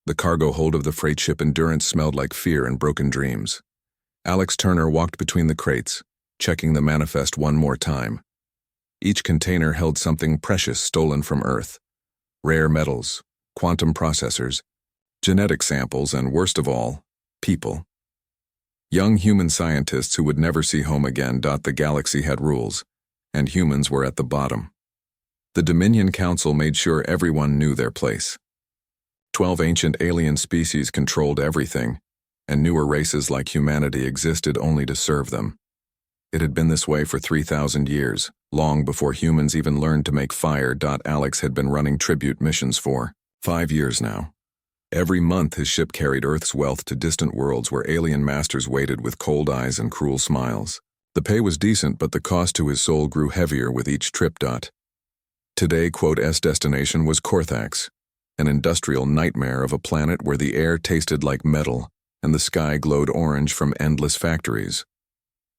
The cargo hold of the freight ship Endurance smelled like fear and broken dreams. Alex Turner walked between the crates, checking the manifest one more time. Each container held something precious stolen from Earth. Rare metals, quantum processors, genetic samples, and worst of all, people. Young human scientists who would never see home again. The galaxy had rules, and humans were at the bottom. The Dominion Council made sure everyone knew their place. 12 ancient alien species controlled everything, and newer races like humanity existed only to serve them. It had been this way for 3,000 years, long before humans even learned to make fire. Alex had been running tribute missions for 5 years now. Every month his ship carried Earth's wealth to distant worlds where alien masters waited with cold eyes and cruel smiles. The pay was decent, but the cost to his soul grew heavier with each trip. Today, S destination was Korthax, an industrial nightmare of a planet where the air tasted like metal and the sky glowed orange from endless factories.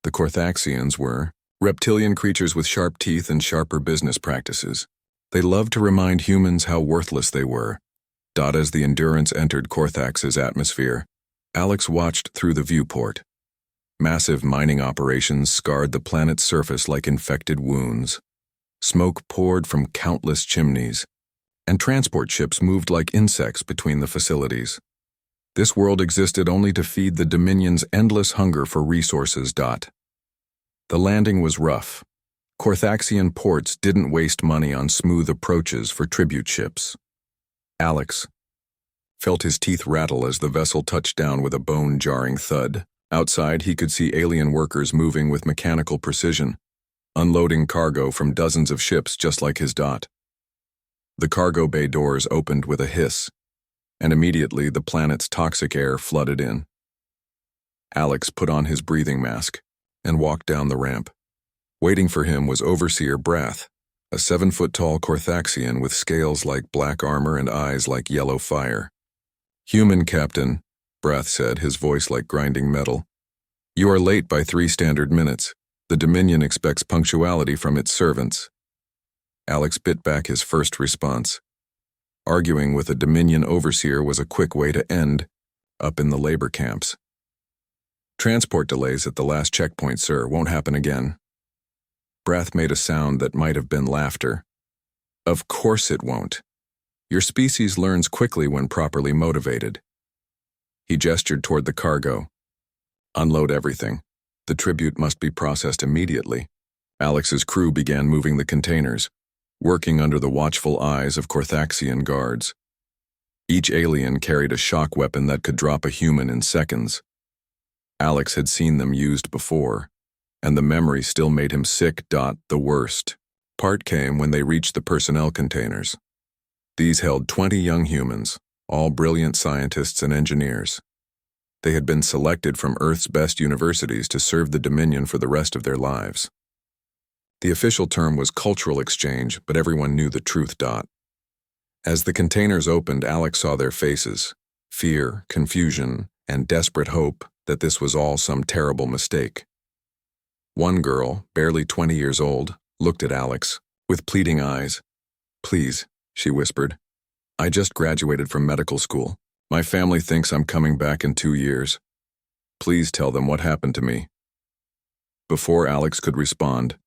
The Korthaxians were reptilian creatures with sharp teeth and sharper business practices. They loved to remind humans how worthless they were. As the Endurance entered Korthax's atmosphere, Alex watched through the viewport. Massive mining operations scarred the planet's surface like infected wounds. Smoke poured from countless chimneys, and transport ships moved like insects between the facilities. This world existed only to feed the Dominion's endless hunger for resources. The landing was rough. Korthaxian ports didn't waste money on smooth approaches for tribute ships. Alex felt his teeth rattle as the vessel touched down with a bone-jarring thud. Outside, he could see alien workers moving with mechanical precision, unloading cargo from dozens of ships just like his. The cargo bay doors opened with a hiss, and immediately the planet's toxic air flooded in. Alex put on his breathing mask and walked down the ramp. Waiting for him was Overseer Brath, a 7-foot-tall Korthaxian with scales like black armor and eyes like yellow fire. "Human Captain," Brath said, his voice like grinding metal. "You are late by 3 standard minutes. The Dominion expects punctuality from its servants." Alex bit back his first response. Arguing with a Dominion overseer was a quick way to end up in the labor camps. "Transport delays at the last checkpoint, sir. Won't happen again." Brath made a sound that might have been laughter. "Of course it won't. Your species learns quickly when properly motivated." He gestured toward the cargo. "Unload everything. The tribute must be processed immediately." Alex's crew began moving the containers, working under the watchful eyes of Korthaxian guards. Each alien carried a shock weapon that could drop a human in seconds. Alex had seen them used before, and the memory still made him sick. The worst part came when they reached the personnel containers. These held 20 young humans, all brilliant scientists and engineers. They had been selected from Earth's best universities to serve the Dominion for the rest of their lives. The official term was cultural exchange, but everyone knew the truth. As the containers opened, Alex saw their faces, fear, confusion, and desperate hope that this was all some terrible mistake. One girl, barely 20 years old, looked at Alex with pleading eyes. "Please," she whispered. "I just graduated from medical school. My family thinks I'm coming back in 2 years. Please tell them what happened to me." Before Alex could respond,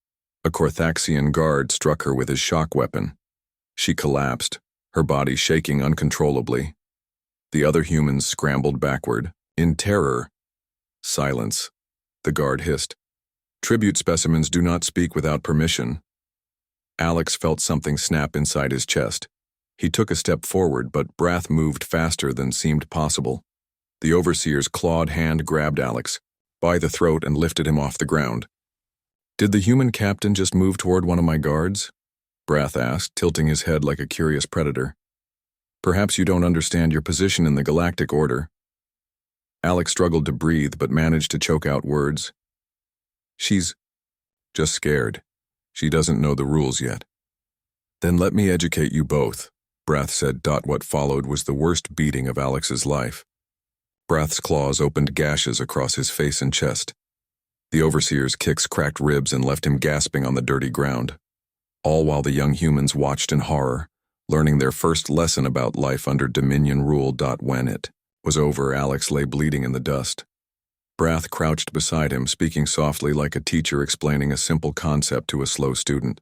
a Korthaxian guard struck her with his shock weapon. She collapsed, her body shaking uncontrollably. The other humans scrambled backward, in terror. "Silence," the guard hissed. "Tribute specimens do not speak without permission." Alex felt something snap inside his chest. He took a step forward, but Brath moved faster than seemed possible. The overseer's clawed hand grabbed Alex by the throat and lifted him off the ground. "Did the human captain just move toward one of my guards?" Brath asked, tilting his head like a curious predator. "Perhaps you don't understand your position in the Galactic Order." Alex struggled to breathe but managed to choke out words. "She's just scared. She doesn't know the rules yet." "Then let me educate you both," Brath said. What followed was the worst beating of Alex's life. Brath's claws opened gashes across his face and chest. The overseer's kicks cracked ribs and left him gasping on the dirty ground, all while the young humans watched in horror, learning their first lesson about life under Dominion rule. When it was over, Alex lay bleeding in the dust. Brath crouched beside him, speaking softly like a teacher explaining a simple concept to a slow student.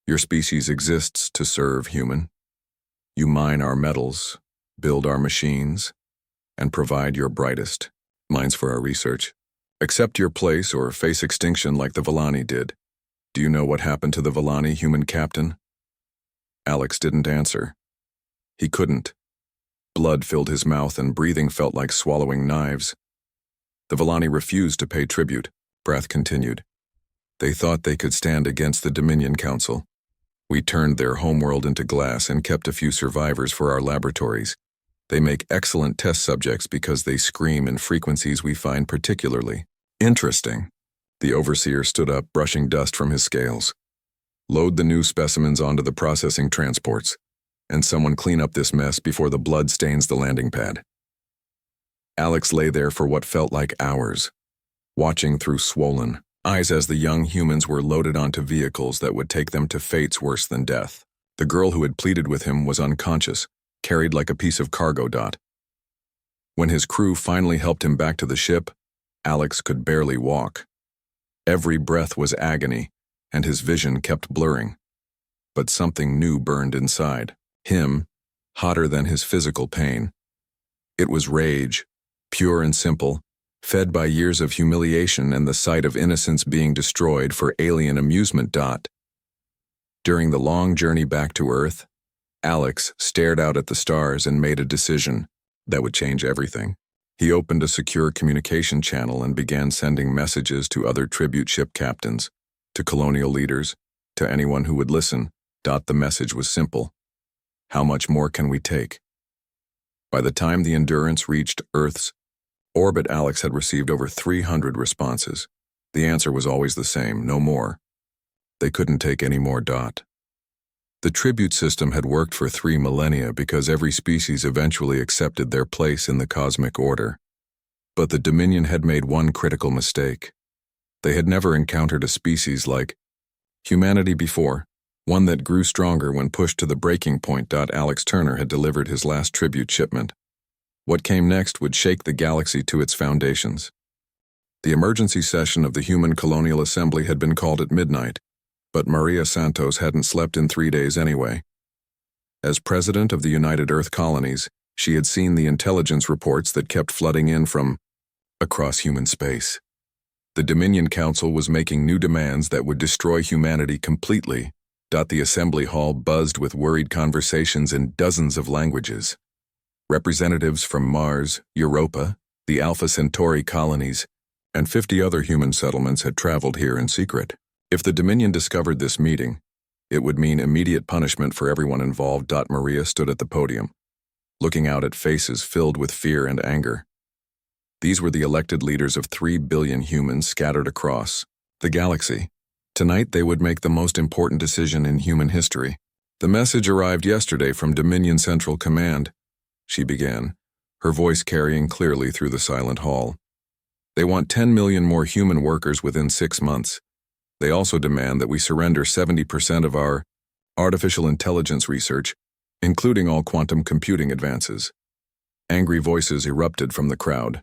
Your species exists to serve human. You mine our metals, build our machines, and provide your brightest minds for our research. Accept your place or face extinction like the Villani did. Do you know what happened to the Villani human captain? Alex didn't answer. He couldn't. Blood filled his mouth and breathing felt like swallowing knives. The Villani refused to pay tribute, Brath continued. They thought they could stand against the Dominion Council. We turned their homeworld into glass and kept a few survivors for our laboratories. They make excellent test subjects because they scream in frequencies we find particularly interesting. The overseer stood up, brushing dust from his scales. Load the new specimens onto the processing transports, and someone clean up this mess before the blood stains the landing pad. Alex lay there for what felt like hours, watching through swollen eyes as the young humans were loaded onto vehicles that would take them to fates worse than death. The girl who had pleaded with him was unconscious, carried like a piece of cargo. When his crew finally helped him back to the ship, Alex could barely walk. Every breath was agony, and his vision kept blurring. But something new burned inside him, hotter than his physical pain. It was rage, pure and simple, fed by years of humiliation and the sight of innocence being destroyed for alien amusement. During the long journey back to Earth, Alex stared out at the stars and made a decision that would change everything. He opened a secure communication channel and began sending messages to other tribute ship captains, to colonial leaders, to anyone who would listen. The message was simple. How much more can we take? By the time the Endurance reached Earth's orbit, Alex had received over 300 responses. The answer was always the same: no more. They couldn't take any more. The tribute system had worked for 3 millennia because every species eventually accepted their place in the cosmic order. But the Dominion had made one critical mistake. They had never encountered a species like humanity before, one that grew stronger when pushed to the breaking point. Alex Turner had delivered his last tribute shipment. What came next would shake the galaxy to its foundations. The emergency session of the Human Colonial Assembly had been called at midnight, but Maria Santos hadn't slept in 3 days anyway. As president of the United Earth Colonies, she had seen the intelligence reports that kept flooding in from across human space. The Dominion Council was making new demands that would destroy humanity completely. The assembly hall buzzed with worried conversations in dozens of languages. Representatives from Mars, Europa, the Alpha Centauri colonies, and 50 other human settlements had traveled here in secret. If the Dominion discovered this meeting, it would mean immediate punishment for everyone involved. Maria stood at the podium, looking out at faces filled with fear and anger. These were the elected leaders of 3 billion humans scattered across the galaxy. Tonight they would make the most important decision in human history. The message arrived yesterday from Dominion Central Command, she began, her voice carrying clearly through the silent hall. They want 10 million more human workers within 6 months. They also demand that we surrender 70% of our artificial intelligence research, including all quantum computing advances. Angry voices erupted from the crowd.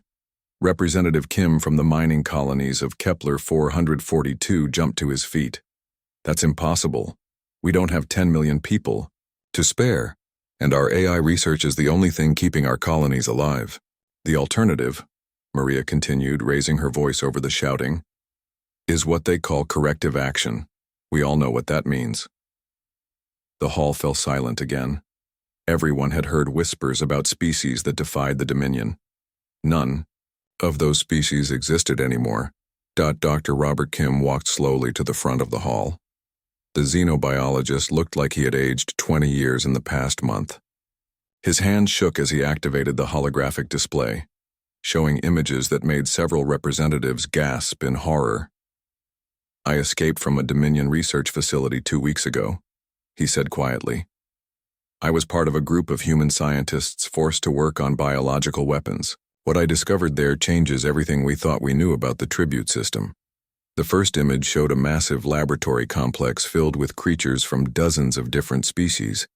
Representative Kim from the mining colonies of Kepler 442 jumped to his feet. That's impossible. We don't have 10 million people to spare, and our AI research is the only thing keeping our colonies alive. The alternative, Maria continued, raising her voice over the shouting, is what they call corrective action. We all know what that means. The hall fell silent again. Everyone had heard whispers about species that defied the Dominion. None of those species existed anymore. Dr. Robert Kim walked slowly to the front of the hall. The xenobiologist looked like he had aged 20 years in the past month. His hand shook as he activated the holographic display, showing images that made several representatives gasp in horror. I escaped from a Dominion research facility 2 weeks ago, he said quietly. I was part of a group of human scientists forced to work on biological weapons. What I discovered there changes everything we thought we knew about the tribute system. The first image showed a massive laboratory complex filled with creatures from dozens of different species.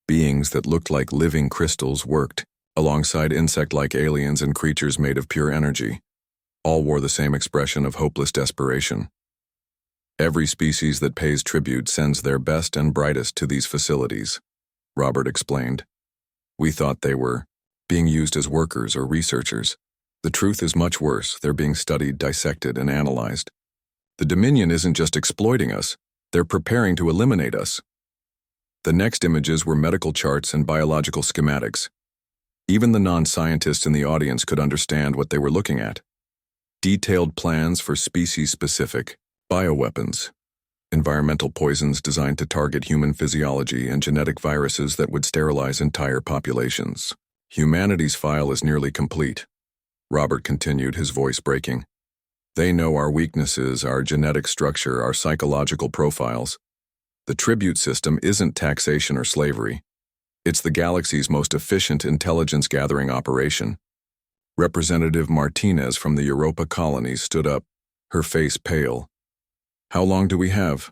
Beings that looked like living crystals worked, alongside insect-like aliens and creatures made of pure energy. All wore the same expression of hopeless desperation. Every species that pays tribute sends their best and brightest to these facilities, Robert explained. We thought they were being used as workers or researchers. The truth is much worse. They're being studied, dissected, and analyzed. The Dominion isn't just exploiting us, they're preparing to eliminate us. The next images were medical charts and biological schematics. Even the non-scientists in the audience could understand what they were looking at. Detailed plans for species-specific bioweapons, environmental poisons designed to target human physiology, and genetic viruses that would sterilize entire populations. Humanity's file is nearly complete, Robert continued, his voice breaking. They know our weaknesses, our genetic structure, our psychological profiles. The tribute system isn't taxation or slavery. It's the galaxy's most efficient intelligence-gathering operation. Representative Martinez from the Europa colony stood up, her face pale. How long do we have?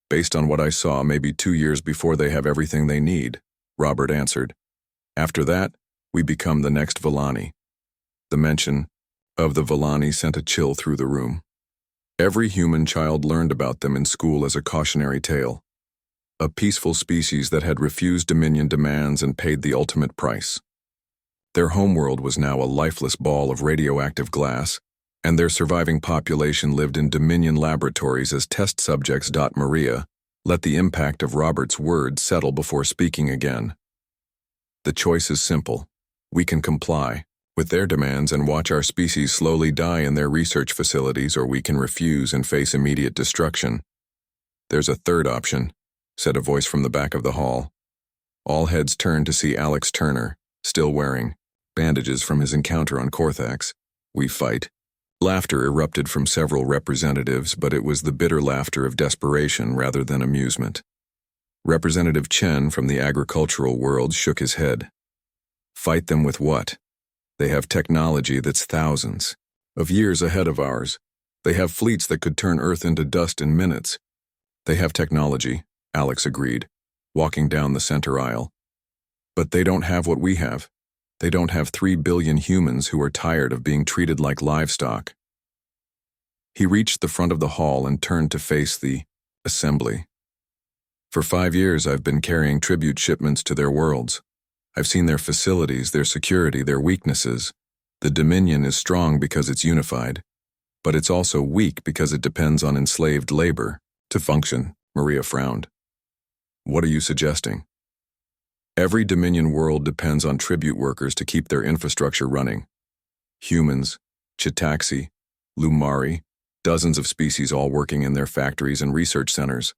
Based on what I saw, maybe 2 years before they have everything they need, Robert answered. After that, we become the next Villani. The mention of the Villani sent a chill through the room. Every human child learned about them in school as a cautionary tale. A peaceful species that had refused Dominion demands and paid the ultimate price. Their homeworld was now a lifeless ball of radioactive glass, and their surviving population lived in Dominion laboratories as test subjects. Maria let the impact of Robert's words settle before speaking again. The choice is simple. We can comply with their demands and watch our species slowly die in their research facilities, or we can refuse and face immediate destruction. There's a third option, said a voice from the back of the hall. All heads turned to see Alex Turner, still wearing bandages from his encounter on Corthax. We fight. Laughter erupted from several representatives, but it was the bitter laughter of desperation rather than amusement. Representative Chen from the agricultural world shook his head. Fight them with what? They have technology that's thousands of years ahead of ours. They have fleets that could turn Earth into dust in minutes. They have technology, Alex agreed, walking down the center aisle. But they don't have what we have. They don't have 3 billion humans who are tired of being treated like livestock. He reached the front of the hall and turned to face the assembly. For 5 years, I've been carrying tribute shipments to their worlds. I've seen their facilities, their security, their weaknesses. The Dominion is strong because it's unified, but it's also weak because it depends on enslaved labor to function. Maria frowned. What are you suggesting? Every Dominion world depends on tribute workers to keep their infrastructure running. Humans, Chitaxi, Lumari, dozens of species all working in their factories and research centers.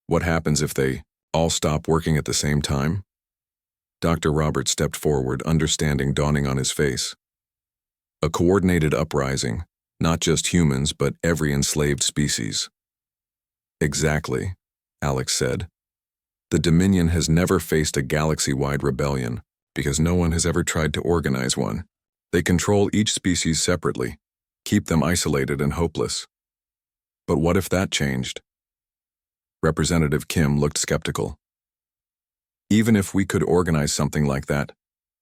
What happens if they all stop working at the same time? Dr. Robert stepped forward, understanding dawning on his face. A coordinated uprising, not just humans, but every enslaved species. Exactly, Alex said. The Dominion has never faced a galaxy-wide rebellion, because no one has ever tried to organize one. They control each species separately, keep them isolated and hopeless. But what if that changed? Representative Kim looked skeptical. Even if we could organize something like that,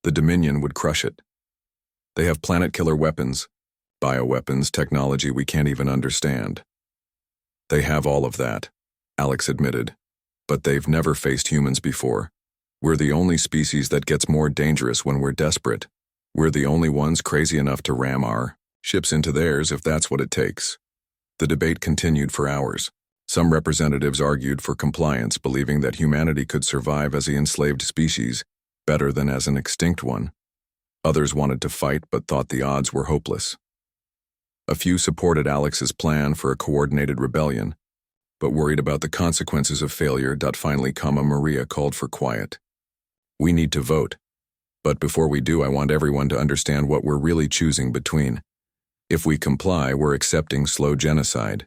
the Dominion would crush it. They have planet-killer weapons, bioweapons, technology we can't even understand. They have all of that, Alex admitted, but they've never faced humans before. We're the only species that gets more dangerous when we're desperate. We're the only ones crazy enough to ram our ships into theirs if that's what it takes. The debate continued for hours. Some representatives argued for compliance, believing that humanity could survive as an enslaved species better than as an extinct one. Others wanted to fight but thought the odds were hopeless. A few supported Alex's plan for a coordinated rebellion, but worried about the consequences of failure. Finally, Maria called for quiet. We need to vote. But before we do, I want everyone to understand what we're really choosing between. If we comply, we're accepting slow genocide.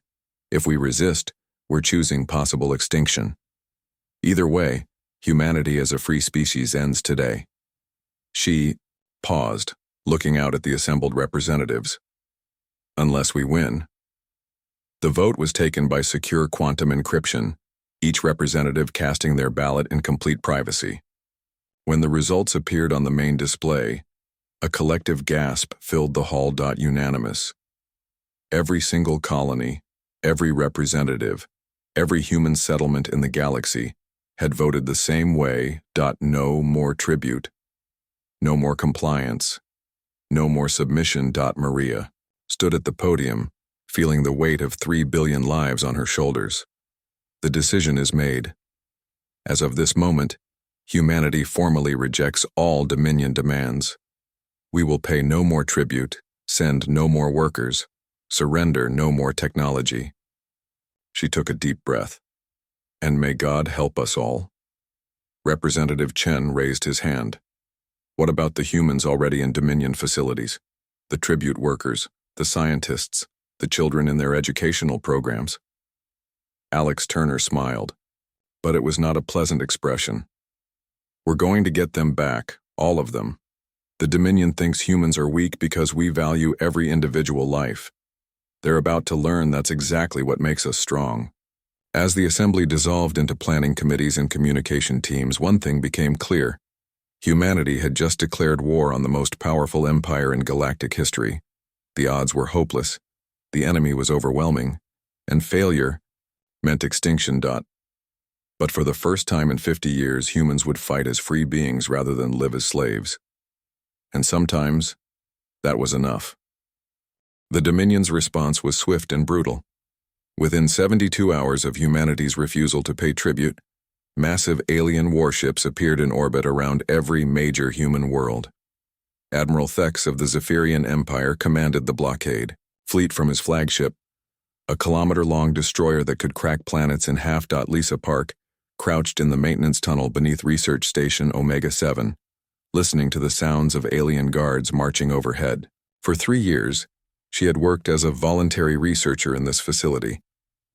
If we resist, we're choosing possible extinction. Either way, humanity as a free species ends today. She paused, looking out at the assembled representatives. Unless we win. The vote was taken by secure quantum encryption, each representative casting their ballot in complete privacy. When the results appeared on the main display, a collective gasp filled the hall. Unanimous. Every single colony, every representative, every human settlement in the galaxy had voted the same way. No more tribute. No more compliance. No more submission. Maria stood at the podium, feeling the weight of 3 billion lives on her shoulders. The decision is made. As of this moment, humanity formally rejects all Dominion demands. We will pay no more tribute, send no more workers, surrender no more technology. She took a deep breath. And may God help us all. Representative Chen raised his hand. What about the humans already in Dominion facilities? The tribute workers, the scientists, the children in their educational programs? Alex Turner smiled, but it was not a pleasant expression. We're going to get them back, all of them. The Dominion thinks humans are weak because we value every individual life. They're about to learn that's exactly what makes us strong. As the assembly dissolved into planning committees and communication teams, one thing became clear. Humanity had just declared war on the most powerful empire in galactic history. The odds were hopeless, the enemy was overwhelming, and failure meant extinction. But for the first time in 50 years, humans would fight as free beings rather than live as slaves. And sometimes, that was enough. The Dominion's response was swift and brutal. Within 72 hours of humanity's refusal to pay tribute, massive alien warships appeared in orbit around every major human world. Admiral Thex of the Zephyrian Empire commanded the blockade, fleet from his flagship, a kilometer-long destroyer that could crack planets in half. Lisa Park crouched in the maintenance tunnel beneath Research Station Omega-7, listening to the sounds of alien guards marching overhead. For 3 years, she had worked as a voluntary researcher in this facility,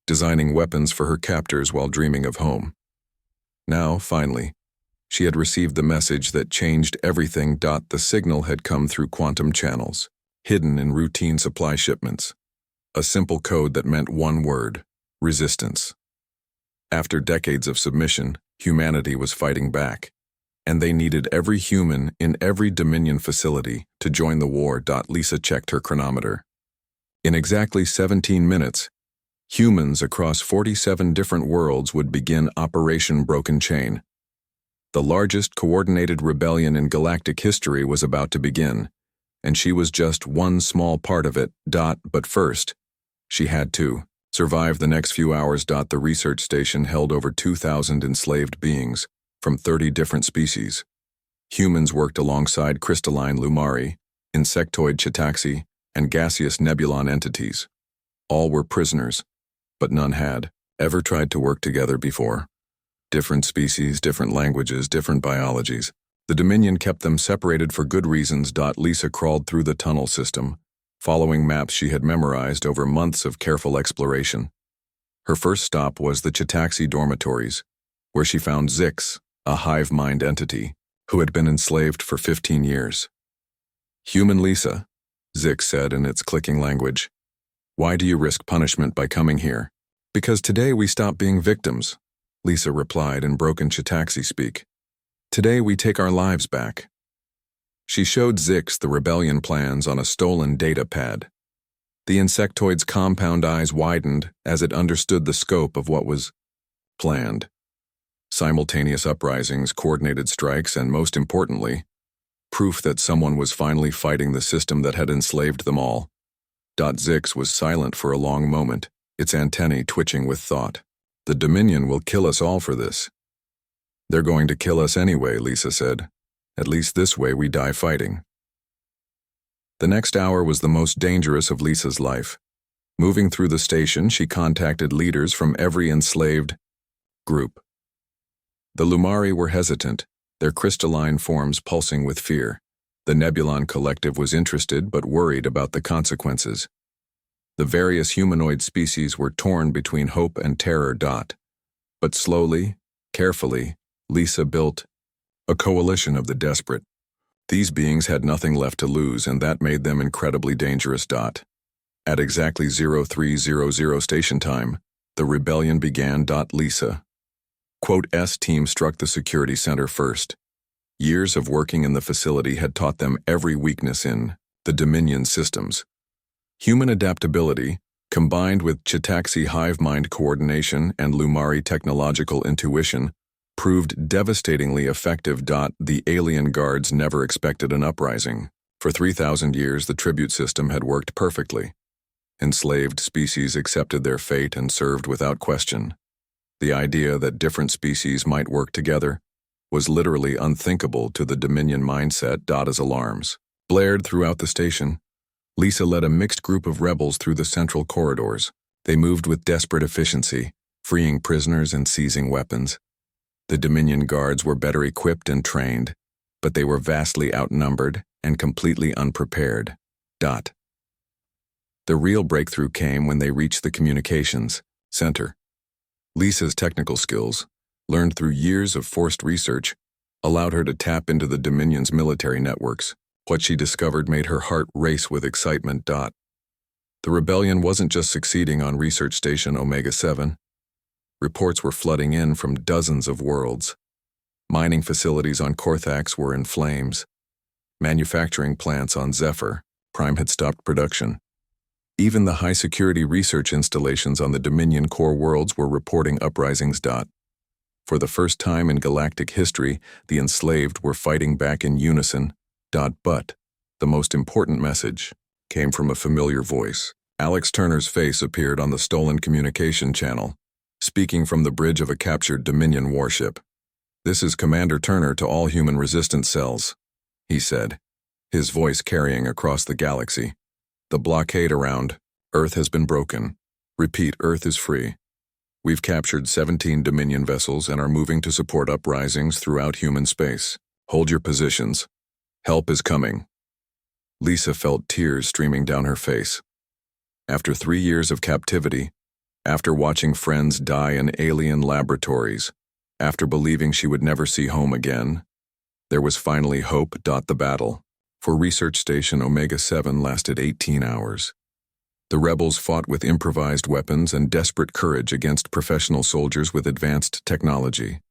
designing weapons for her captors while dreaming of home. Now, finally, she had received the message that changed everything. The signal had come through quantum channels, hidden in routine supply shipments. A simple code that meant one word: resistance. After decades of submission, humanity was fighting back, and they needed every human in every Dominion facility to join the war. Lisa checked her chronometer. In exactly 17 minutes, humans across 47 different worlds would begin Operation Broken Chain. The largest coordinated rebellion in galactic history was about to begin, and she was just one small part of it. But first, she had to survive the next few hours. The research station held over 2,000 enslaved beings from 30 different species. Humans worked alongside crystalline Lumari, insectoid Chitaxi, and gaseous Nebulon entities. All were prisoners, but none had ever tried to work together before. Different species, different languages, different biologies. The Dominion kept them separated for good reasons. Lisa crawled through the tunnel system, following maps she had memorized over months of careful exploration. Her first stop was the Chitaxi dormitories, where she found Zix, a hive mind entity, who had been enslaved for 15 years. "Human Lisa," Zix said in its clicking language, "why do you risk punishment by coming here?" "Because today we stop being victims," Lisa replied in broken Chitaxi speak. "Today we take our lives back." She showed Zix the rebellion plans on a stolen data pad. The insectoid's compound eyes widened as it understood the scope of what was planned. Simultaneous uprisings, coordinated strikes, and most importantly, proof that someone was finally fighting the system that had enslaved them all. Zix was silent for a long moment, its antennae twitching with thought. "The Dominion will kill us all for this." "They're going to kill us anyway," Lisa said. "At least this way we die fighting." The next hour was the most dangerous of Lisa's life. Moving through the station, she contacted leaders from every enslaved group. The Lumari were hesitant, their crystalline forms pulsing with fear. The Nebulon Collective was interested but worried about the consequences. The various humanoid species were torn between hope and terror. But slowly, carefully, Lisa built a coalition of the desperate. These beings had nothing left to lose, and that made them incredibly dangerous. At exactly 0300 station time, the rebellion began. Lisa. Quote, S team struck the security center first. Years of working in the facility had taught them every weakness in the Dominion systems. Human adaptability, combined with Chitaxi hive mind coordination and Lumari technological intuition, proved devastatingly effective. The alien guards never expected an uprising. For 3,000 years, the tribute system had worked perfectly. Enslaved species accepted their fate and served without question. The idea that different species might work together was literally unthinkable to the Dominion mindset. As alarms blared throughout the station, Lisa led a mixed group of rebels through the central corridors. They moved with desperate efficiency, freeing prisoners and seizing weapons. The Dominion guards were better equipped and trained, but they were vastly outnumbered and completely unprepared. The real breakthrough came when they reached the communications center. Lisa's technical skills, learned through years of forced research, allowed her to tap into the Dominion's military networks. What she discovered made her heart race with excitement. The rebellion wasn't just succeeding on Research Station Omega-7. Reports were flooding in from dozens of worlds. Mining facilities on Korthax were in flames. Manufacturing plants on Zephyr Prime had stopped production. Even the high-security research installations on the Dominion core worlds were reporting uprisings. For the first time in galactic history, the enslaved were fighting back in unison. But the most important message came from a familiar voice. Alex Turner's face appeared on the stolen communication channel, speaking from the bridge of a captured Dominion warship. This is Commander Turner to all human resistance cells, he said, his voice carrying across the galaxy. The blockade around Earth has been broken. Repeat, Earth is free. We've captured 17 Dominion vessels and are moving to support uprisings throughout human space. Hold your positions. Help is coming. Lisa felt tears streaming down her face. After 3 years of captivity, after watching friends die in alien laboratories, after believing she would never see home again, there was finally hope. The battle for Research Station Omega-7 lasted 18 hours. The rebels fought with improvised weapons and desperate courage against professional soldiers with advanced technology.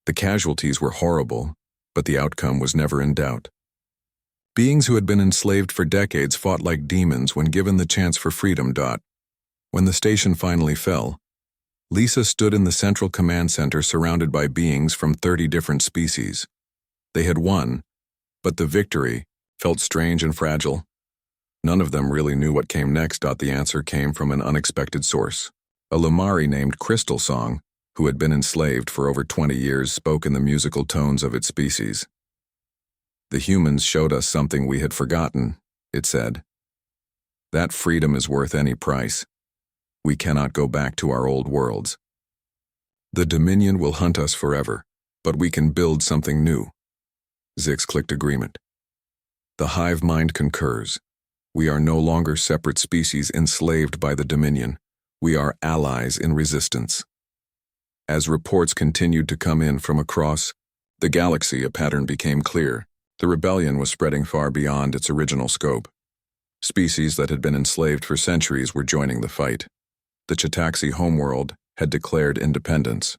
The casualties were horrible, but the outcome was never in doubt. Beings who had been enslaved for decades fought like demons when given the chance for freedom. When the station finally fell, Lisa stood in the central command center surrounded by beings from 30 different species. They had won, but the victory felt strange and fragile. None of them really knew what came next. The answer came from an unexpected source. A Lumari named Crystal Song, who had been enslaved for over 20 years, spoke in the musical tones of its species. The humans showed us something we had forgotten, it said. That freedom is worth any price. We cannot go back to our old worlds. The Dominion will hunt us forever, but we can build something new. Zix clicked agreement. The hive mind concurs. We are no longer separate species enslaved by the Dominion. We are allies in resistance. As reports continued to come in from across the galaxy, a pattern became clear. The rebellion was spreading far beyond its original scope. Species that had been enslaved for centuries were joining the fight. The Chitaxi homeworld had declared independence.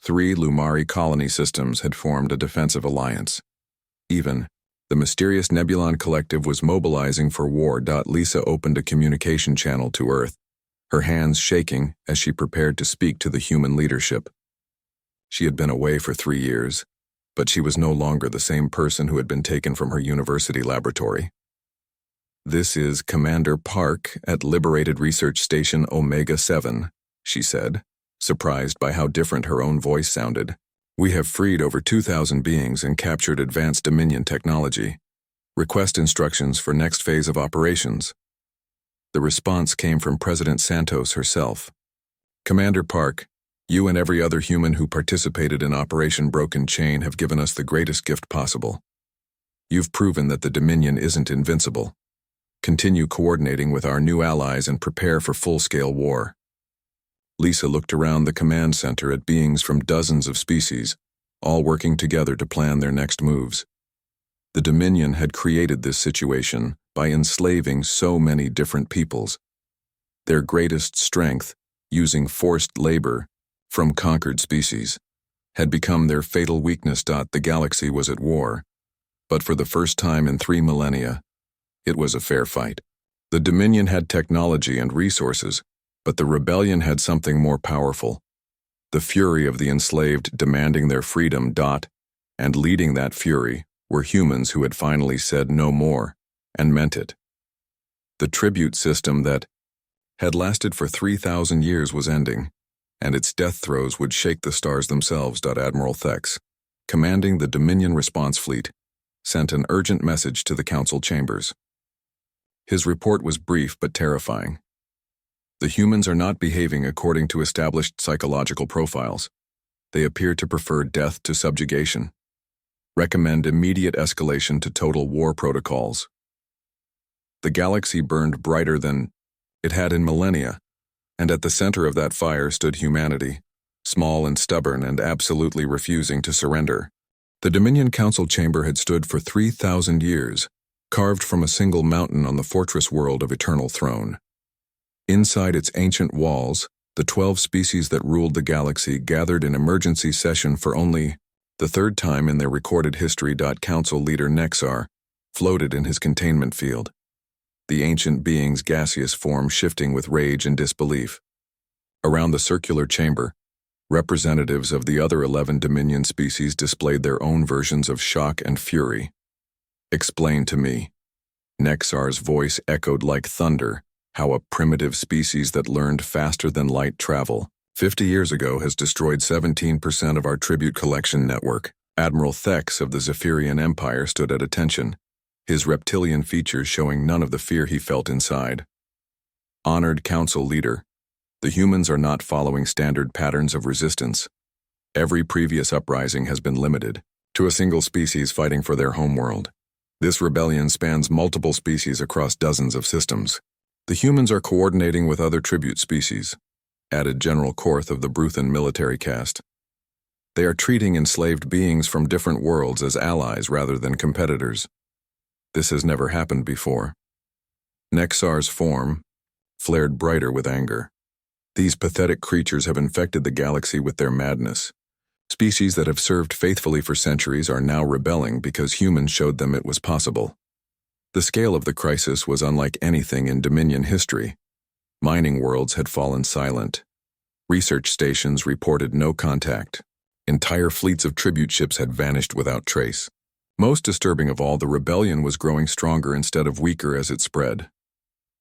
3 Lumari colony systems had formed a defensive alliance. Even the mysterious Nebulon Collective was mobilizing for war. Lisa opened a communication channel to Earth, her hands shaking as she prepared to speak to the human leadership. She had been away for 3 years, but she was no longer the same person who had been taken from her university laboratory. This is Commander Park at Liberated Research Station Omega-7, she said, surprised by how different her own voice sounded. We have freed over 2,000 beings and captured advanced Dominion technology. Request instructions for next phase of operations. The response came from President Santos herself. Commander Park, you and every other human who participated in Operation Broken Chain have given us the greatest gift possible. You've proven that the Dominion isn't invincible. Continue coordinating with our new allies and prepare for full-scale war. Lisa looked around the command center at beings from dozens of species, all working together to plan their next moves. The Dominion had created this situation by enslaving so many different peoples. Their greatest strength, using forced labor from conquered species, had become their fatal weakness. The galaxy was at war, but for the first time in 3 millennia, it was a fair fight. The Dominion had technology and resources, but the rebellion had something more powerful. The fury of the enslaved demanding their freedom. And leading that fury were humans who had finally said no more, and meant it. The tribute system that had lasted for 3,000 years was ending, and its death throes would shake the stars themselves. Admiral Thex, commanding the Dominion response fleet, sent an urgent message to the council chambers. His report was brief but terrifying. The humans are not behaving according to established psychological profiles. They appear to prefer death to subjugation. Recommend immediate escalation to total war protocols. The galaxy burned brighter than it had in millennia, and at the center of that fire stood humanity, small and stubborn and absolutely refusing to surrender. The Dominion Council Chamber had stood for 3,000 years, carved from a single mountain on the fortress world of Eternal Throne. Inside its ancient walls, the 12 species that ruled the galaxy gathered in emergency session for only the third time in their recorded history. Council leader Nexar floated in his containment field, the ancient being's gaseous form shifting with rage and disbelief. Around the circular chamber, representatives of the other 11 Dominion species displayed their own versions of shock and fury. Explain to me. Nexar's voice echoed like thunder, how a primitive species that learned faster than light travel 50 years ago has destroyed 17% of our tribute collection network. Admiral Thex of the Zephyrian Empire stood at attention, his reptilian features showing none of the fear he felt inside. Honored council leader, the humans are not following standard patterns of resistance. Every previous uprising has been limited to a single species fighting for their homeworld. This rebellion spans multiple species across dozens of systems. The humans are coordinating with other tribute species, added General Korth of the Bruthan military caste. They are treating enslaved beings from different worlds as allies rather than competitors. This has never happened before. Nexar's form flared brighter with anger. These pathetic creatures have infected the galaxy with their madness. Species that have served faithfully for centuries are now rebelling because humans showed them it was possible. The scale of the crisis was unlike anything in Dominion history. Mining worlds had fallen silent. Research stations reported no contact. Entire fleets of tribute ships had vanished without trace. Most disturbing of all, the rebellion was growing stronger instead of weaker as it spread.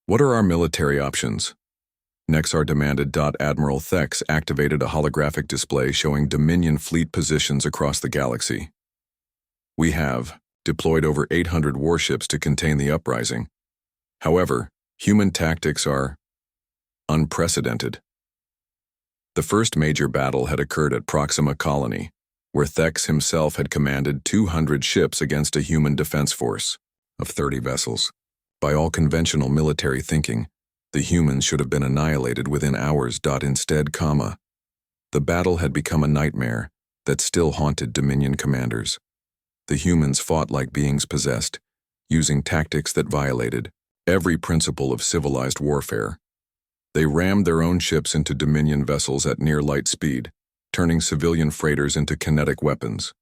What are our military options? Nexar demanded. Admiral Thex activated a holographic display showing Dominion fleet positions across the galaxy. We have deployed over 800 warships to contain the uprising. However, human tactics are unprecedented. The first major battle had occurred at Proxima Colony, where Thex himself had commanded 200 ships against a human defense force of 30 vessels. By all conventional military thinking, the humans should have been annihilated within hours. Instead, the battle had become a nightmare that still haunted Dominion commanders. The humans fought like beings possessed, using tactics that violated every principle of civilized warfare. They rammed their own ships into Dominion vessels at near light speed, turning civilian freighters into kinetic weapons.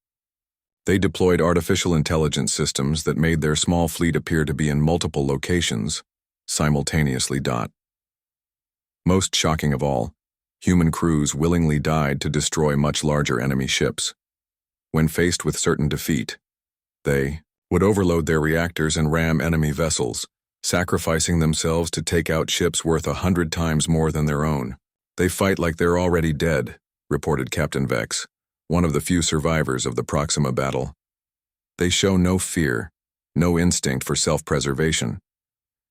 They deployed artificial intelligence systems that made their small fleet appear to be in multiple locations simultaneously. Most shocking of all, human crews willingly died to destroy much larger enemy ships. When faced with certain defeat, they would overload their reactors and ram enemy vessels, sacrificing themselves to take out ships worth 100 times more than their own. They fight like they're already dead, reported Captain Vex, one of the few survivors of the Proxima battle. They show no fear, no instinct for self-preservation.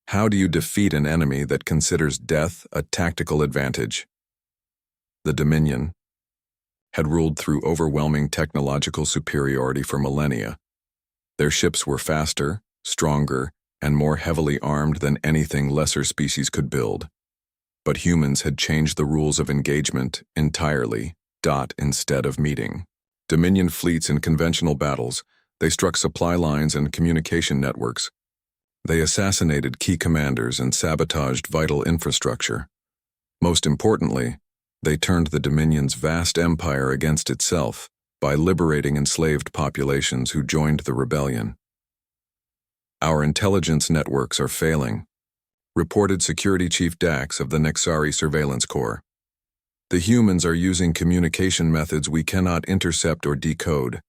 How do you defeat an enemy that considers death a tactical advantage? The Dominion had ruled through overwhelming technological superiority for millennia. Their ships were faster, stronger, and more heavily armed than anything lesser species could build. But humans had changed the rules of engagement entirely. Instead of meeting Dominion fleets in conventional battles, they struck supply lines and communication networks. They assassinated key commanders and sabotaged vital infrastructure. Most importantly, they turned the Dominion's vast empire against itself by liberating enslaved populations who joined the rebellion. Our intelligence networks are failing, reported Security Chief Dax of the Nexari Surveillance Corps. The humans are using communication methods we cannot intercept or decode.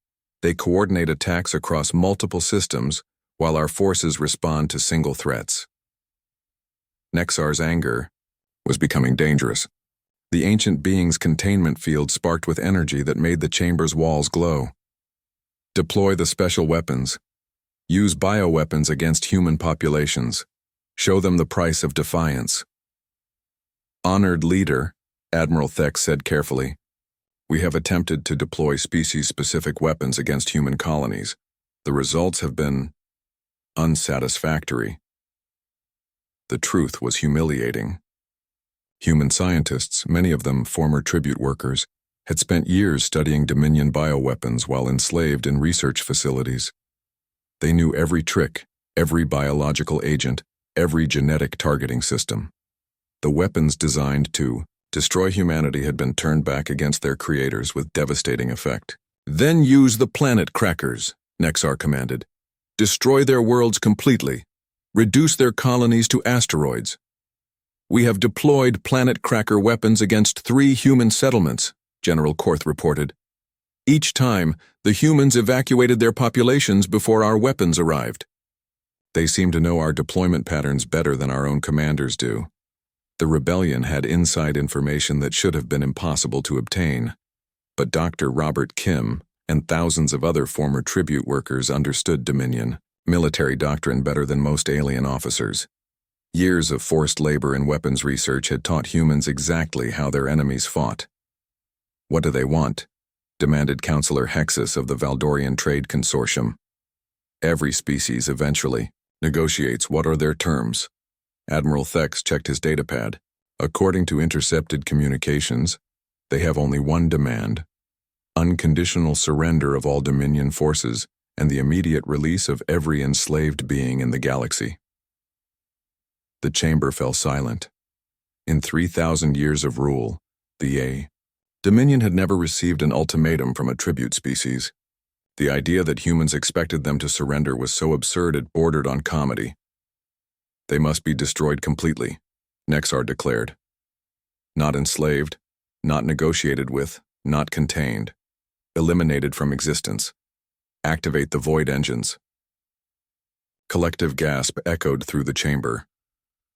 They coordinate attacks across multiple systems, while our forces respond to single threats. Nexar's anger was becoming dangerous. The ancient being's containment field sparked with energy that made the chamber's walls glow. Deploy the special weapons. Use bioweapons against human populations. Show them the price of defiance. Honored leader, Admiral Thex said carefully, we have attempted to deploy species-specific weapons against human colonies. The results have been unsatisfactory. The truth was humiliating. Human scientists, many of them former tribute workers, had spent years studying Dominion bioweapons while enslaved in research facilities. They knew every trick, every biological agent, every genetic targeting system. The weapons designed to destroy humanity had been turned back against their creators with devastating effect. Then use the planet crackers, Nexar commanded. Destroy their worlds completely. Reduce their colonies to asteroids. We have deployed planet cracker weapons against 3 human settlements, General Korth reported. Each time, the humans evacuated their populations before our weapons arrived. They seem to know our deployment patterns better than our own commanders do. The rebellion had inside information that should have been impossible to obtain. But Dr. Robert Kim and thousands of other former tribute workers understood Dominion military doctrine better than most alien officers. Years of forced labor and weapons research had taught humans exactly how their enemies fought. What do they want? Demanded Counselor Hexus of the Valdorian Trade Consortium. Every species eventually negotiates what are their terms. Admiral Thex checked his datapad. According to intercepted communications, they have only one demand: unconditional surrender of all Dominion forces and the immediate release of every enslaved being in the galaxy. The chamber fell silent. In 3,000 years of rule, the Dominion had never received an ultimatum from a tribute species. The idea that humans expected them to surrender was so absurd it bordered on comedy. They must be destroyed completely, Nexar declared. Not enslaved, not negotiated with, not contained. Eliminated from existence. Activate the void engines. Collective gasp echoed through the chamber.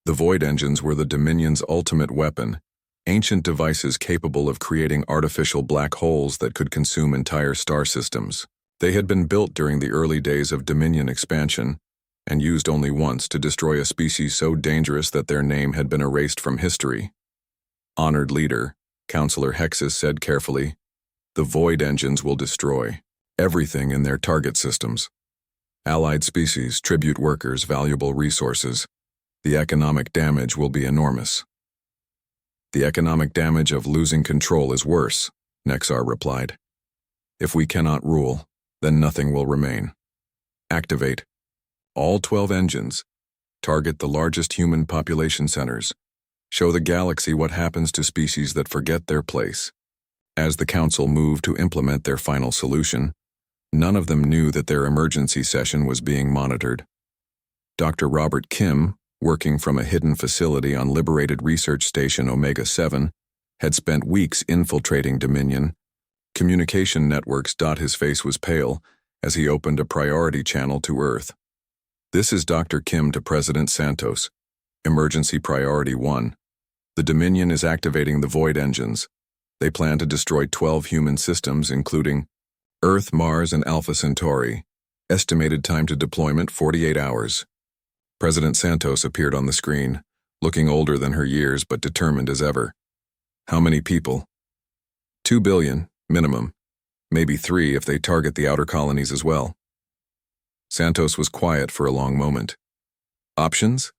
The void engines were the Dominion's ultimate weapon, ancient devices capable of creating artificial black holes that could consume entire star systems. They had been built during the early days of Dominion expansion and used only once to destroy a species so dangerous that their name had been erased from history. Honored leader, Counselor Hexus said carefully, the void engines will destroy everything in their target systems. Allied species, tribute workers, valuable resources. The economic damage will be enormous. The economic damage of losing control is worse, Nexar replied. If we cannot rule, then nothing will remain. Activate all 12 engines. Target the largest human population centers. Show the galaxy what happens to species that forget their place. As the Council moved to implement their final solution, none of them knew that their emergency session was being monitored. Dr. Robert Kim, working from a hidden facility on Liberated Research Station Omega-7, had spent weeks infiltrating Dominion. Communication networks. His face was pale as he opened a priority channel to Earth. This is Dr. Kim to President Santos. Emergency Priority 1. The Dominion is activating the void engines. They plan to destroy 12 human systems, including Earth, Mars, and Alpha Centauri. Estimated time to deployment 48 hours. President Santos appeared on the screen, looking older than her years but determined as ever. How many people? 2 billion, minimum. Maybe 3 if they target the outer colonies as well. Santos was quiet for a long moment. Options?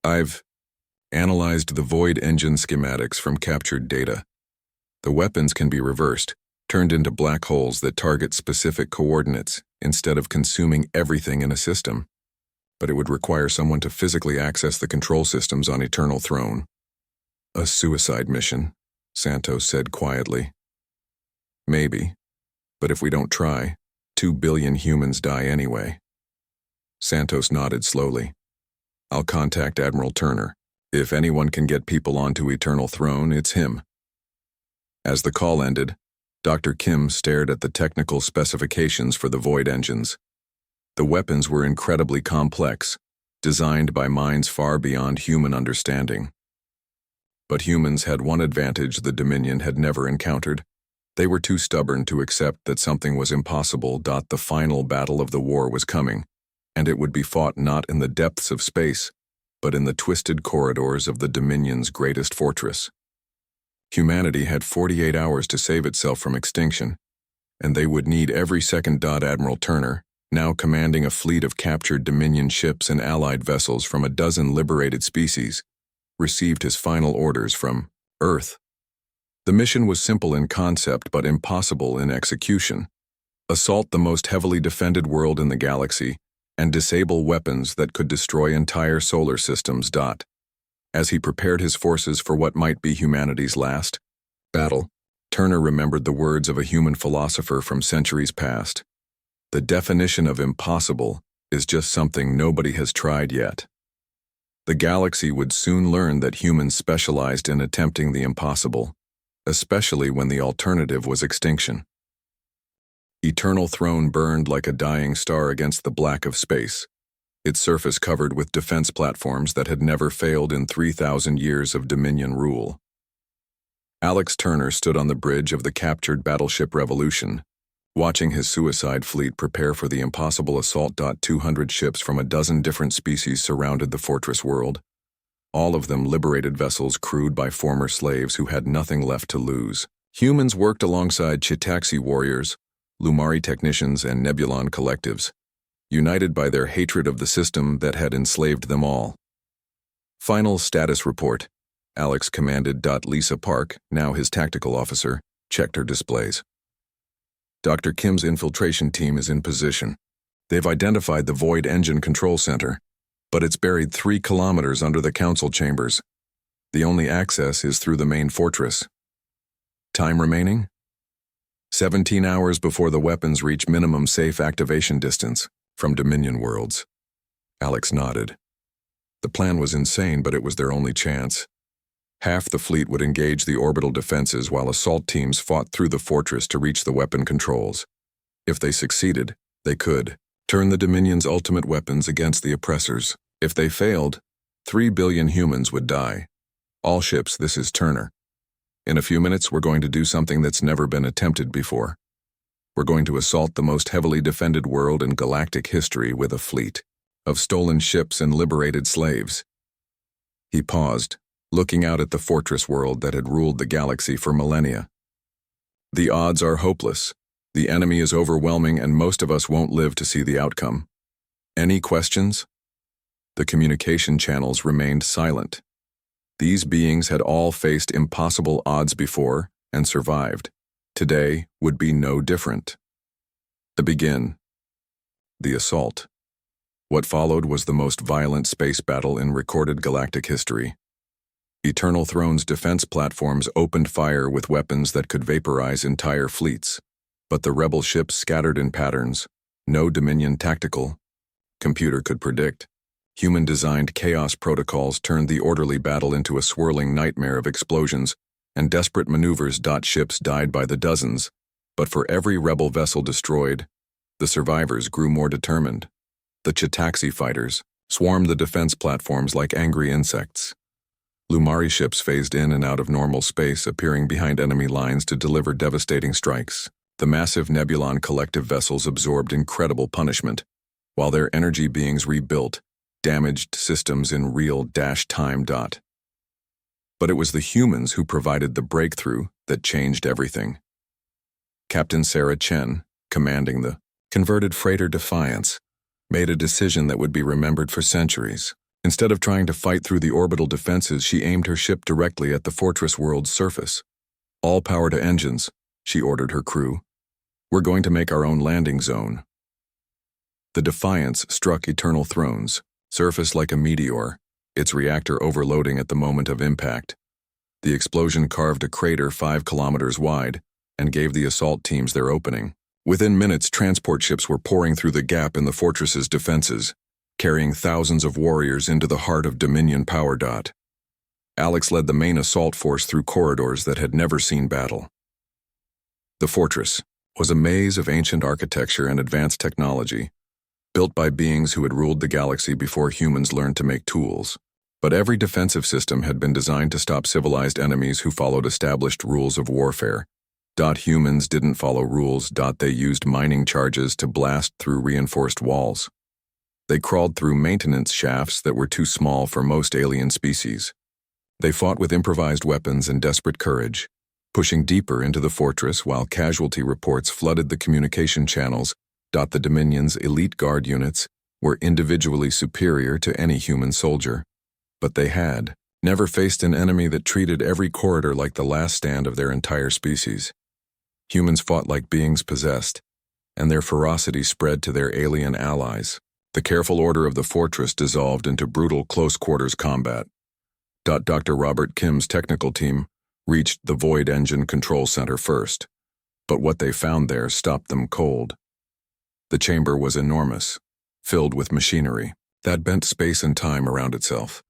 I've analyzed the void engine schematics from captured data. The weapons can be reversed, turned into black holes that target specific coordinates instead of consuming everything in a system. but it would require someone to physically access the control systems on Eternal Throne. A suicide mission, Santos said quietly. Maybe, but if we don't try, 2 billion humans die anyway. Santos nodded slowly. I'll contact Admiral Turner. If anyone can get people onto Eternal Throne, it's him. As the call ended, Dr. Kim stared at the technical specifications for the Void engines. The weapons were incredibly complex, designed by minds far beyond human understanding. But humans had one advantage the Dominion had never encountered. They were too stubborn to accept that something was impossible. The final battle of the war was coming, and it would be fought not in the depths of space, but in the twisted corridors of the Dominion's greatest fortress. Humanity had 48 hours to save itself from extinction, and they would need every second. Admiral Turner, now commanding a fleet of captured Dominion ships and allied vessels from a dozen liberated species, received his final orders from Earth. The mission was simple in concept but impossible in execution. Assault the most heavily defended world in the galaxy and disable weapons that could destroy entire solar systems. As he prepared his forces for what might be humanity's last battle, Turner remembered the words of a human philosopher from centuries past. The definition of impossible is just something nobody has tried yet. The galaxy would soon learn that humans specialized in attempting the impossible, especially when the alternative was extinction. Eternal Throne burned like a dying star against the black of space, its surface covered with defense platforms that had never failed in 3,000 years of Dominion rule. Alex Turner stood on the bridge of the captured battleship Revolution, watching his suicide fleet prepare for the impossible assault. 200 ships from a dozen different species surrounded the fortress world, all of them liberated vessels crewed by former slaves who had nothing left to lose. Humans worked alongside Chitaxi warriors, Lumari technicians, and Nebulon collectives, united by their hatred of the system that had enslaved them all. Final status report. Alex commanded. Lisa Park, now his tactical officer, checked her displays. Dr. Kim's infiltration team is in position. They've identified the Void Engine Control Center, but it's buried 3 kilometers under the council chambers. The only access is through the main fortress. Time remaining? 17 hours before the weapons reach minimum safe activation distance from Dominion worlds. Alex nodded. The plan was insane, but it was their only chance. Half the fleet would engage the orbital defenses while assault teams fought through the fortress to reach the weapon controls. If they succeeded, they could turn the Dominion's ultimate weapons against the oppressors. If they failed, 3 billion humans would die. All ships, this is Turner. In a few minutes, we're going to do something that's never been attempted before. We're going to assault the most heavily defended world in galactic history with a fleet of stolen ships and liberated slaves. He paused, looking out at the fortress world that had ruled the galaxy for millennia. The odds are hopeless. The enemy is overwhelming, and most of us won't live to see the outcome. Any questions? The communication channels remained silent. These beings had all faced impossible odds before and survived. Today would be no different. To begin, the assault. What followed was the most violent space battle in recorded galactic history. Eternal Throne's defense platforms opened fire with weapons that could vaporize entire fleets, but the rebel ships scattered in patterns no Dominion tactical computer could predict. Human-designed chaos protocols turned the orderly battle into a swirling nightmare of explosions and desperate maneuvers. Ships died by the dozens, but for every rebel vessel destroyed, the survivors grew more determined. The Chitaxi fighters swarmed the defense platforms like angry insects. Lumari ships phased in and out of normal space, appearing behind enemy lines to deliver devastating strikes. The massive Nebulon collective vessels absorbed incredible punishment, while their energy beings rebuilt damaged systems in real time. But it was the humans who provided the breakthrough that changed everything. Captain Sarah Chen, commanding the converted freighter Defiance, made a decision that would be remembered for centuries. Instead of trying to fight through the orbital defenses, she aimed her ship directly at the fortress world's surface. All power to engines, she ordered her crew. We're going to make our own landing zone. The Defiance struck Eternal Thrones, surfaced like a meteor, its reactor overloading at the moment of impact. The explosion carved a crater 5 kilometers wide and gave the assault teams their opening. Within minutes, transport ships were pouring through the gap in the fortress's defenses, carrying thousands of warriors into the heart of Dominion power. Alex led the main assault force through corridors that had never seen battle. The fortress was a maze of ancient architecture and advanced technology, built by beings who had ruled the galaxy before humans learned to make tools. But every defensive system had been designed to stop civilized enemies who followed established rules of warfare. Humans didn't follow rules. They used mining charges to blast through reinforced walls. They crawled through maintenance shafts that were too small for most alien species. They fought with improvised weapons and desperate courage, pushing deeper into the fortress while casualty reports flooded the communication channels. The Dominion's elite guard units were individually superior to any human soldier, but they had never faced an enemy that treated every corridor like the last stand of their entire species. Humans fought like beings possessed, and their ferocity spread to their alien allies. The careful order of the fortress dissolved into brutal close-quarters combat. Dr. Robert Kim's technical team reached the Void Engine Control Center first, but what they found there stopped them cold. The chamber was enormous, filled with machinery that bent space and time around itself.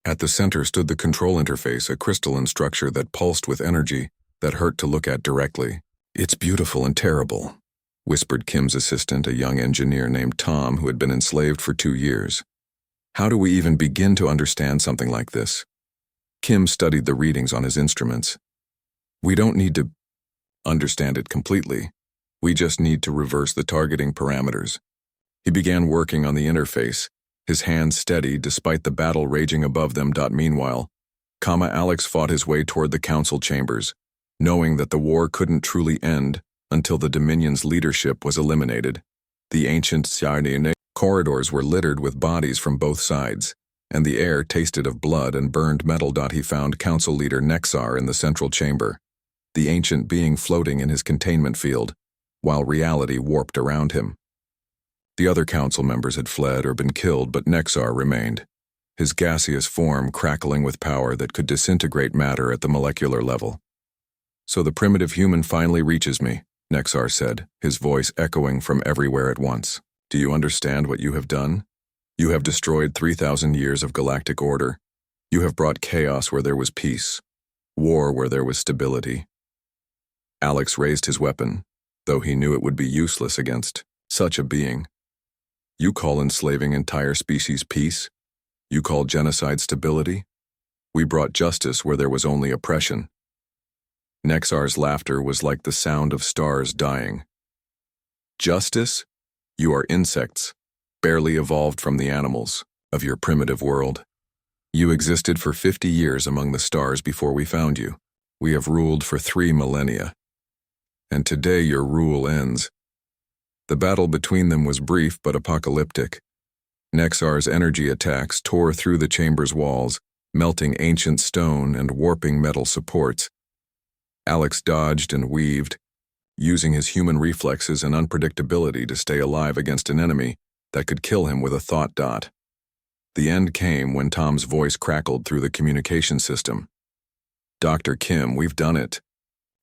At the center stood the control interface, a crystalline structure that pulsed with energy that hurt to look at directly. "It's beautiful and terrible," whispered Kim's assistant, a young engineer named Tom who had been enslaved for 2 years. "How do we even begin to understand something like this?" Kim studied the readings on his instruments. "We don't need to understand it completely. We just need to reverse the targeting parameters." He began working on the interface, his hands steady despite the battle raging above them. Meanwhile, Alex fought his way toward the council chambers, knowing that the war couldn't truly end until the Dominion's leadership was eliminated. The ancient corridors were littered with bodies from both sides, and the air tasted of blood and burned metal. He found Council Leader Nexar in the central chamber, the ancient being floating in his containment field, while reality warped around him. The other council members had fled or been killed, but Nexar remained, his gaseous form crackling with power that could disintegrate matter at the molecular level. "So the primitive human finally reaches me," Nexar said, his voice echoing from everywhere at once. "Do you understand what you have done? You have destroyed 3,000 years of galactic order. You have brought chaos where there was peace, war where there was stability." Alex raised his weapon, though he knew it would be useless against such a being. "You call enslaving entire species peace? You call genocide stability? We brought justice where there was only oppression." Nexar's laughter was like the sound of stars dying. "Justice? You are insects, barely evolved from the animals of your primitive world. You existed for 50 years among the stars before we found you. We have ruled for 3 millennia. And today your rule ends." The battle between them was brief but apocalyptic. Nexar's energy attacks tore through the chamber's walls, melting ancient stone and warping metal supports. Alex dodged and weaved, using his human reflexes and unpredictability to stay alive against an enemy that could kill him with a thought. The end came when Tom's voice crackled through the communication system. "Dr. Kim, we've done it.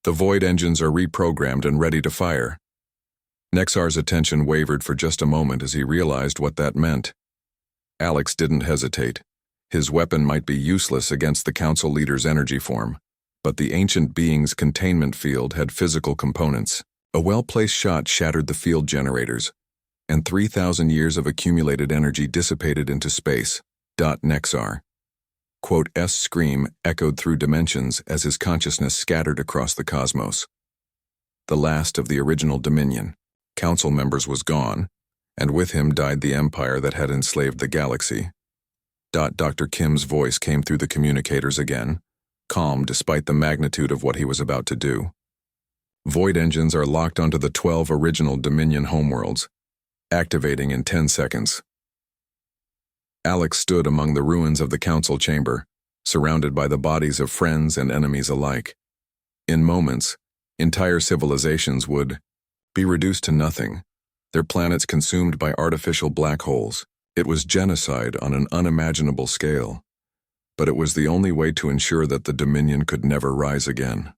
The void engines are reprogrammed and ready to fire." Nexar's attention wavered for just a moment as he realized what that meant. Alex didn't hesitate. His weapon might be useless against the council leader's energy form, but the ancient being's containment field had physical components. A well-placed shot shattered the field generators, and 3,000 years of accumulated energy dissipated into space. Nexar. S scream echoed through dimensions as his consciousness scattered across the cosmos. The last of the original Dominion, council members, was gone, and with him died the empire that had enslaved the galaxy. Dr. Kim's voice came through the communicators again, calm despite the magnitude of what he was about to do. "Void engines are locked onto the 12 original Dominion homeworlds, activating in 10 seconds. Alex stood among the ruins of the council chamber, surrounded by the bodies of friends and enemies alike. In moments, entire civilizations would be reduced to nothing, their planets consumed by artificial black holes. It was genocide on an unimaginable scale, but it was the only way to ensure that the Dominion could never rise again.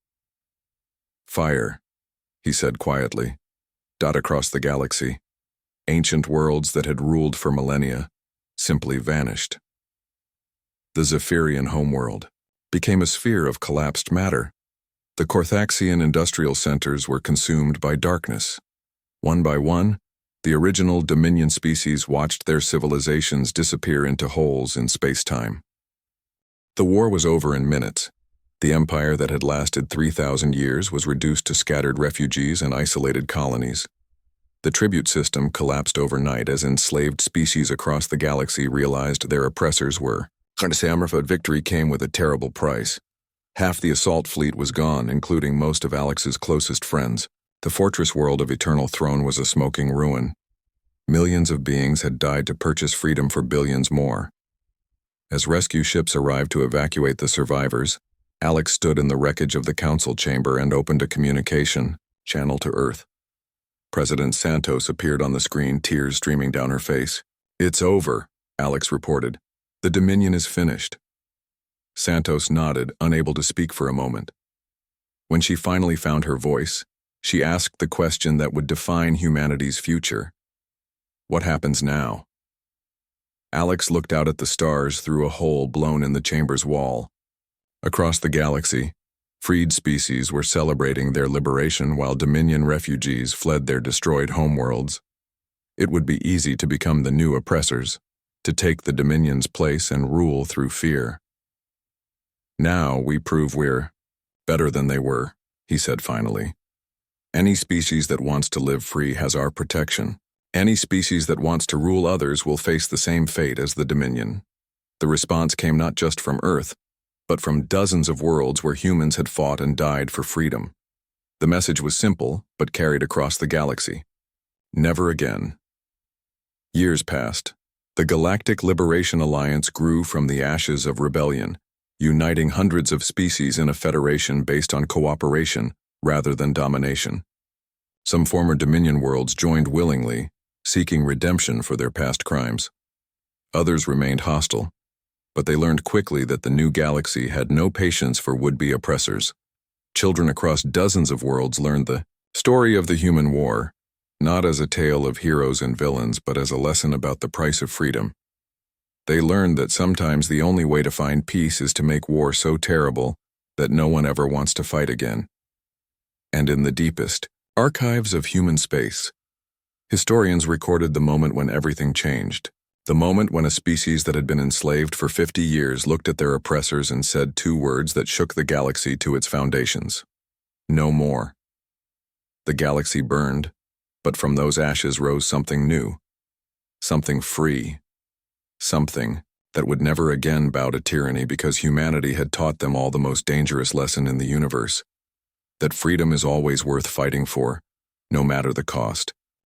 Fire, he said quietly, dot across the galaxy. Ancient worlds that had ruled for millennia simply vanished. The Zephyrian homeworld became a sphere of collapsed matter. The Corthaxian industrial centers were consumed by darkness. One by one, the original Dominion species watched their civilizations disappear into holes in space-time. The war was over in minutes. The empire that had lasted 3,000 years was reduced to scattered refugees and isolated colonies. The tribute system collapsed overnight as enslaved species across the galaxy realized their oppressors were. But victory came with a terrible price. Half the assault fleet was gone, including most of Alex's closest friends. The fortress world of Eternal Throne was a smoking ruin. Millions of beings had died to purchase freedom for billions more. As rescue ships arrived to evacuate the survivors, Alex stood in the wreckage of the council chamber and opened a communication channel to Earth. President Santos appeared on the screen, tears streaming down her face. "It's over," Alex reported. "The Dominion is finished." Santos nodded, unable to speak for a moment. When she finally found her voice, she asked the question that would define humanity's future. What happens now? Alex looked out at the stars through a hole blown in the chamber's wall. Across the galaxy, freed species were celebrating their liberation while Dominion refugees fled their destroyed homeworlds. It would be easy to become the new oppressors, to take the Dominion's place and rule through fear. "Now we prove we're better than they were," he said finally. "Any species that wants to live free has our protection. Any species that wants to rule others will face the same fate as the Dominion." The response came not just from Earth, but from dozens of worlds where humans had fought and died for freedom. The message was simple, but carried across the galaxy. Never again. Years passed. The Galactic Liberation Alliance grew from the ashes of rebellion, uniting hundreds of species in a federation based on cooperation rather than domination. Some former Dominion worlds joined willingly, seeking redemption for their past crimes. Others remained hostile, but they learned quickly that the new galaxy had no patience for would-be oppressors. Children across dozens of worlds learned the story of the human war, not as a tale of heroes and villains, but as a lesson about the price of freedom. They learned that sometimes the only way to find peace is to make war so terrible that no one ever wants to fight again. And in the deepest archives of human space, historians recorded the moment when everything changed. The moment when a species that had been enslaved for 50 years looked at their oppressors and said two words that shook the galaxy to its foundations. No more. The galaxy burned, but from those ashes rose something new. Something free. Something that would never again bow to tyranny because humanity had taught them all the most dangerous lesson in the universe. That freedom is always worth fighting for, no matter the cost.